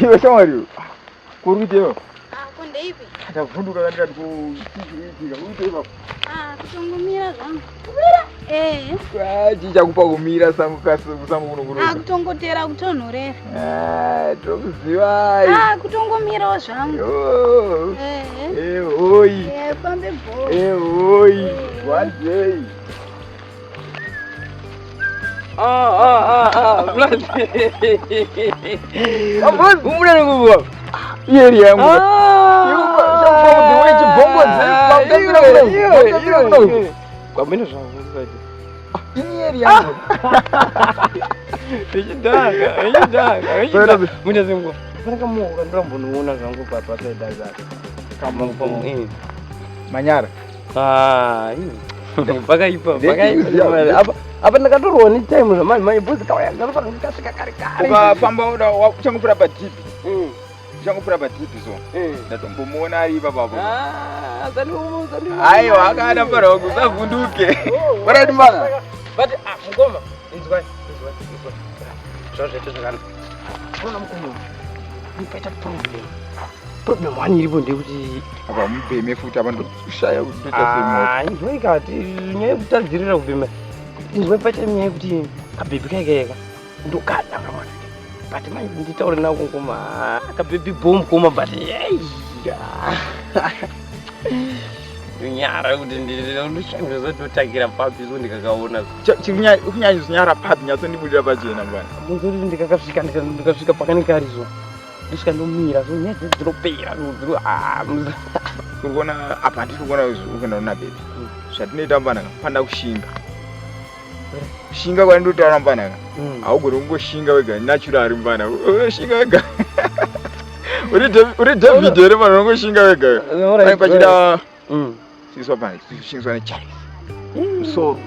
Iwe shamwari. Kurudeo. Konde ipi? Atavunduka katika kuitika. Uite kutongomira zvangu. Kumira? Chichakupa kumira sangu kasangu kunongoro. Kutongotera kutonhorera. Tokuziva. Kutongomirawo zvangu. Oi. Pambe bho. Oi. One day. Umulele kuwa. Yeri yangu. Kwa mimi zvangu zaidi. Ini yeri yangu. Ejidanga. Mwenyezi Mungu. Fanaka Mungu ndrambonuona zvangu papa saida zake. Kama mpomu. Manyara. Pakaipa. Apa ndakatorwa ni time zvamanje bhuzi kauya ndanofanira ndikasvika kare kare. Ukafamba uchangopfuura patipi. Uchangopfuura patipi so. Ndatombomuona ari ipapo. Aiwa akada para kusavhunduke. Warati mbana. But mukoma inzwai. Zvazvaita zvakanaka. Ona mukoma. Nipaita problem wani iripo ndekuti apa mupeme futi apa ndoshaya kutoita semota. Inzwai kati nyaya yekutadzirira kupema. Inzwai pacha nyaya yekuti kabhebi kaika ndokadanga mwana. But manje nditaure nako ngoma kabhebi bomb koma but nyara kuti ndishamira zototakira papi zo ndikakaona kunyanya zinyara papi nyatsondibudira pachena bwana. Muzoti ndikasvika pakanenge ari zo ndisikandomira so nyaya dzinopera kurikuona apa ndiri kuona ukuenda una bebi zvatinoita mbanaka panda kushinga kwani ndotaura mbanaka haugoni kungoshinga wega natural mbanaka shinga wega uri David here mwana unongoshinga wega pane pachida siswa pane shingiswa nechaisi so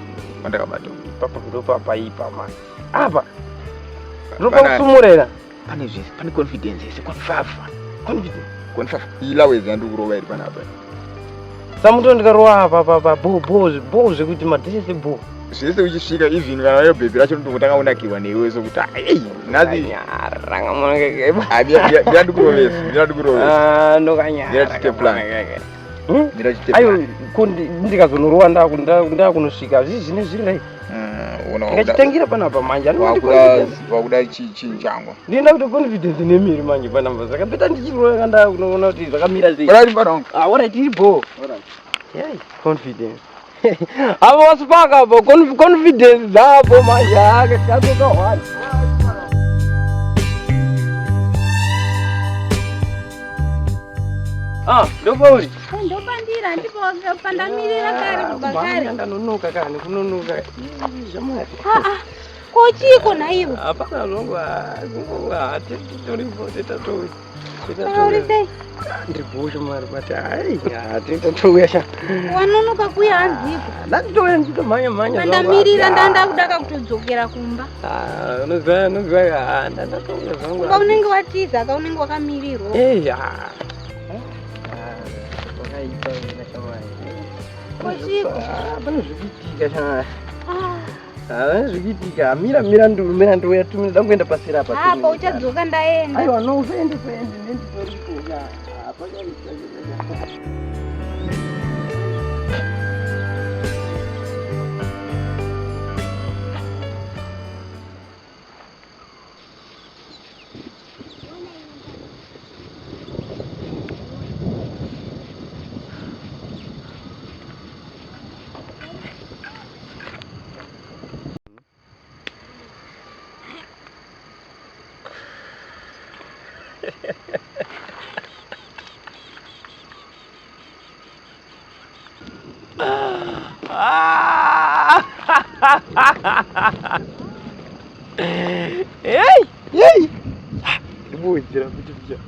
pandakabata papa ndopapaipa man apa ndopakusumurera pane confidence yese confidence ilawezi yandikurova iri panapa samuto ndikarowa apa bo zvekuti madhese bo zvese uchisvika even kana iyo bhebhi racho ndototanga unakiwa newe sokuti nazi ndandikurovesa ayo ndikazonorova ndakunosvika zvii zvine zvirai ndikachitangira panapa manje wakuda chinjangwa ndinoda kuti confidence nemiri manje panapa saka peta ndichirova ndakunoona kuti zvakamira sei alright iripo confidence avo vasipaka hapo confidence dzavo manje akakatoka ndopauri ndopandira ndipo pandamirira kare kubva kare ndanonoka kani kunonoka zvamwari kochiko naivo hapana zvongo toripo tetatouri paurisei ndiribhosha mari but tintatouya sha wanonoka kuya hanzipo ndatitouya ndichitomhanya pandamirira ndanda kudaka kutodzokera kumba unoziva ndatouya zvangu kaunenge watiza kaunenge wakamirirwa kochiko pane zvikuitika shamwari havana zvikuitika mira ndouya tumire dangoenda paseri apa apa uchadzoka ndaenda aiwa no usaende nenditoripo ndibonzera kuti pya